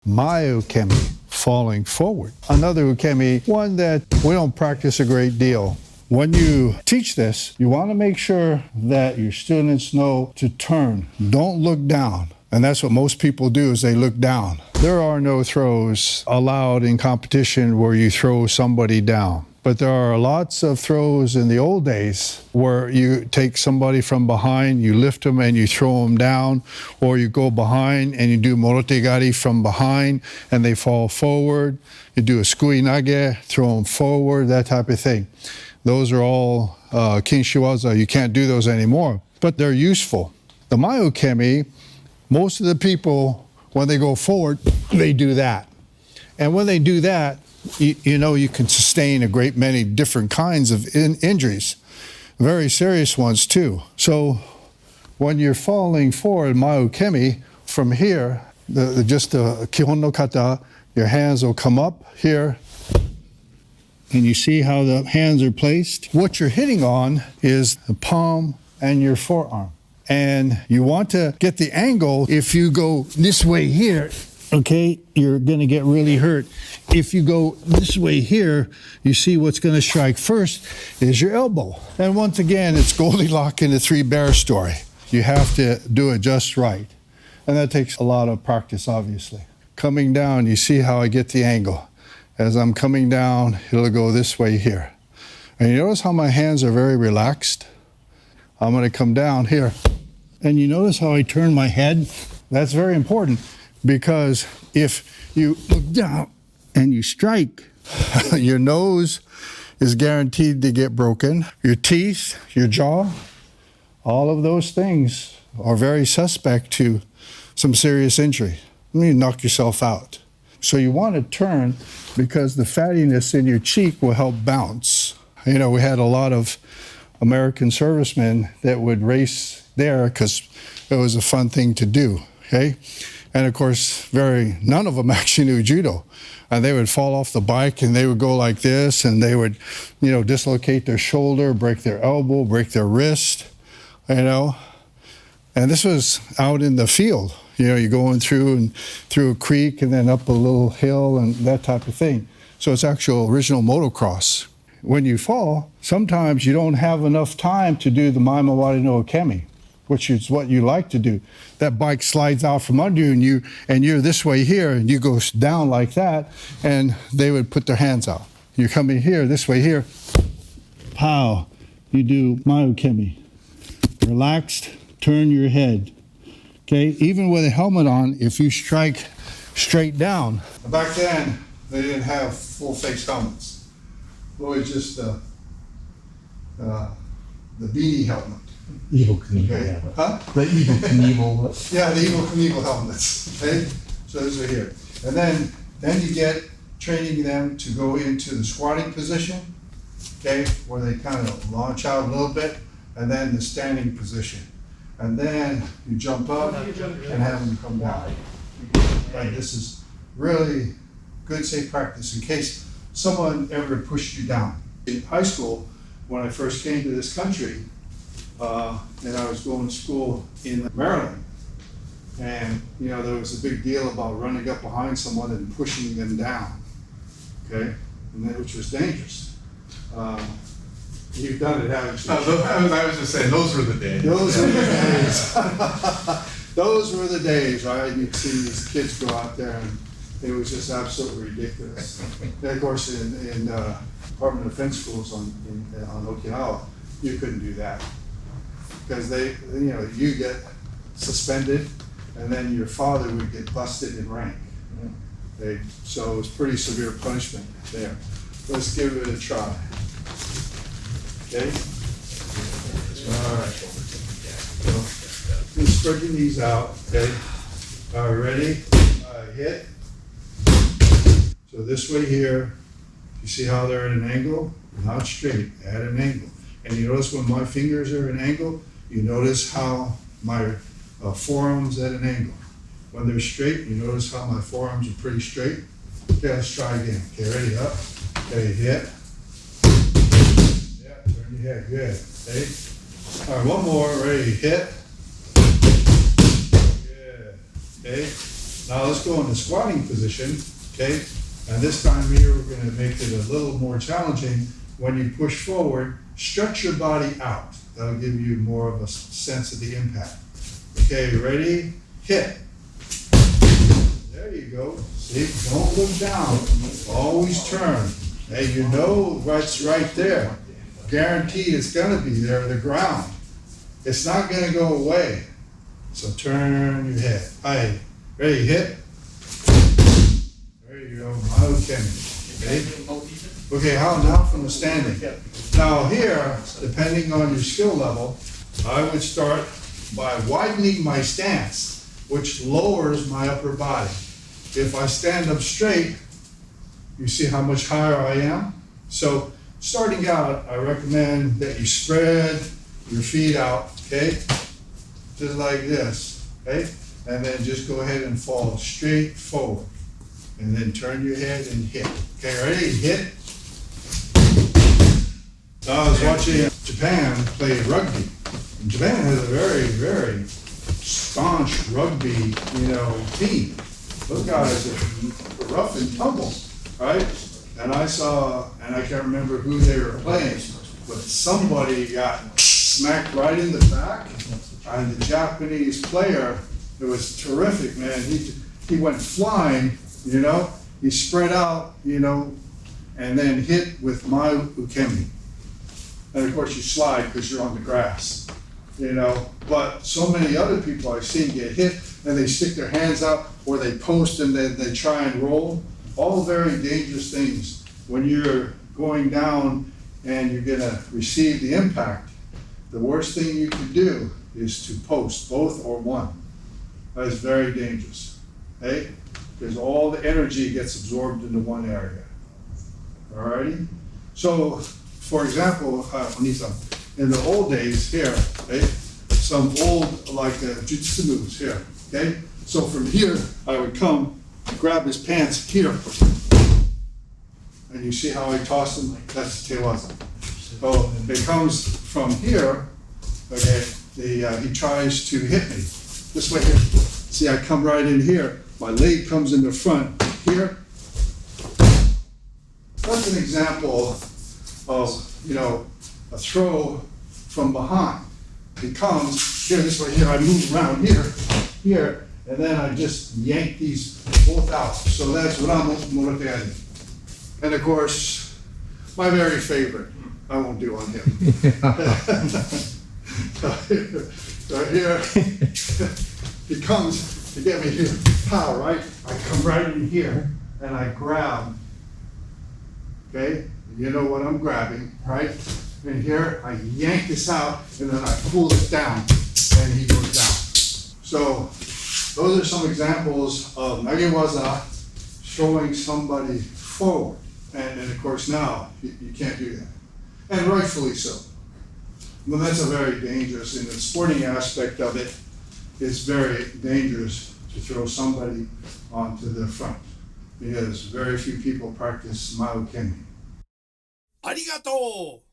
mae-ukemi, falling forward. Another ukemi, one that we don't practice a great deal. When you teach this, you want to make sure that your students know to turn. Don't look down. And that's what most people do, is they look down. There are no throws allowed in competition where you throw somebody down. But there are lots of throws in the old days where you take somebody from behind, you lift them and you throw them down, or you go behind and you do morotegari from behind and they fall forward. You do a sui-nage, throw them forward, that type of thing. Those are all kinshi-waza. You can't do those anymore, but they're useful. The mae-ukemi, most of the people, when they go forward, they do that. And when they do that, you know you can sustain a great many different kinds of injuries, very serious ones too. So when you're falling forward, mae-ukemi, from here, just the kihon no kata, your hands will come up here, and you see how the hands are placed. What you're hitting on is the palm and your forearm. And you want to get the angle. If you go this way here, okay, you're going to get really hurt. If you go this way here, you see what's going to strike first is your elbow. And once again, it's Goldilocks and the Three Bears story. You have to do it just right. And that takes a lot of practice, obviously. Coming down, you see how I get the angle. As I'm coming down, it'll go this way here. And you notice how my hands are very relaxed? I'm going to come down here. And you notice how I turn my head? That's very important, because if you look down and you strike, your nose is guaranteed to get broken. Your teeth, your jaw, all of those things are very suspect to some serious injury. You knock yourself out. So you want to turn, because the fattiness in your cheek will help bounce. You know, we had a lot of American servicemen that would race there because it was a fun thing to do, okay? And of course, none of them actually knew judo. And they would fall off the bike and they would go like this, and they would, dislocate their shoulder, break their elbow, break their wrist, And this was out in the field. You're going through a creek and then up a little hill and that type of thing. So it's actual original motocross. When you fall, sometimes you don't have enough time to do the mae-ukemi, which is what you like to do. That bike slides out from under you, and you're this way here, and you go down like that, and they would put their hands out. You're coming here, this way here, pow, you do mae-ukemi. Relaxed, turn your head. Okay, even with a helmet on, if you strike straight down. Back then, they didn't have full-face helmets. It was just the beanie helmet. Evil Knievel. Okay. Huh? The Evil Knievel. Yeah, the Evil Knievel helmets. Okay, so those are here. And then you get training them to go into the squatting position, okay, where they kind of launch out a little bit, and then the standing position. And then you jump up and have them come down. Right, this is really good, safe practice in case someone ever pushed you down. In high school, when I first came to this country, and I was going to school in Maryland, and there was a big deal about running up behind someone and pushing them down, okay, which was dangerous. You've done it, haven't you? I was just saying, those were the days. Those were the days. Those were the days, right? You'd see these kids go out there, and it was just absolutely ridiculous. And of course, in Department of Defense schools on Okinawa, you couldn't do that, because you get suspended, and then your father would get busted in rank. So it was pretty severe punishment there. Let's give it a try. Okay? All right. So, spread your knees out, okay? All right, ready? Hit. So this way here, you see how they're at an angle? Not straight, at an angle. And you notice when my fingers are at an angle, you notice how my forearms at an angle. When they're straight, you notice how my forearms are pretty straight. Okay, let's try again. Okay, ready, up. Okay, hit. Yeah, turn your head, good. Okay. All right, one more, ready, hit. Good. Okay. Now let's go in the squatting position, okay? And this time here, we're gonna make it a little more challenging. When you push forward, stretch your body out. That'll give you more of a sense of the impact. Okay, ready? Hit. There you go. See, don't look down. Always turn. Hey, you know what's right there. Guaranteed it's gonna be there, the ground. It's not gonna go away. So turn your head. Hey, ready, hit. There you go, mae-ukemi. Okay? Okay, how now from the standing? Now here, depending on your skill level, I would start by widening my stance, which lowers my upper body. If I stand up straight, you see how much higher I am? So starting out, I recommend that you spread your feet out, okay? Just like this, okay? And then just go ahead and fall straight forward. And then turn your head and hit. Okay, ready? Hit. So I was watching Japan play rugby. And Japan has a very, very staunch rugby, team. Those guys are rough and tumble, right? And I can't remember who they were playing, but somebody got smacked right in the back. And the Japanese player, it was terrific, man. He went flying, he spread out, and then hit with mae-ukemi. And of course you slide because you're on the grass, but so many other people I've seen get hit and they stick their hands out or they post and they try and roll. All very dangerous things. When you're going down and you're gonna receive the impact, the worst thing you can do is to post, both or one. That is very dangerous, okay? Because all the energy gets absorbed into one area. Alrighty? So, for example, in the old days here, okay, some old jujitsu moves here, okay? So from here, I would come, grab his pants here, and you see how I toss him? That's kinshi-waza. So it comes from here, okay, he tries to hit me. This way here. See, I come right in here, my leg comes in the front here. That's an example of, a throw from behind. He comes here, this way here, I move around here, and then I just yank these both out. So that's mae-ukemi. And of course, my very favorite, I won't do on him. So here, he comes to get me here, pow, right? I come right in here and I grab, okay? You know what I'm grabbing, right? And here, I yank this out and then I pull it down and he goes down. So those are some examples of mae-waza showing somebody forward. And of course now, you can't do that. And rightfully so. Well, that's a very dangerous, in the sporting aspect of it, it's very dangerous to throw somebody onto the front because very few people practice mae-ukemi. ありがとう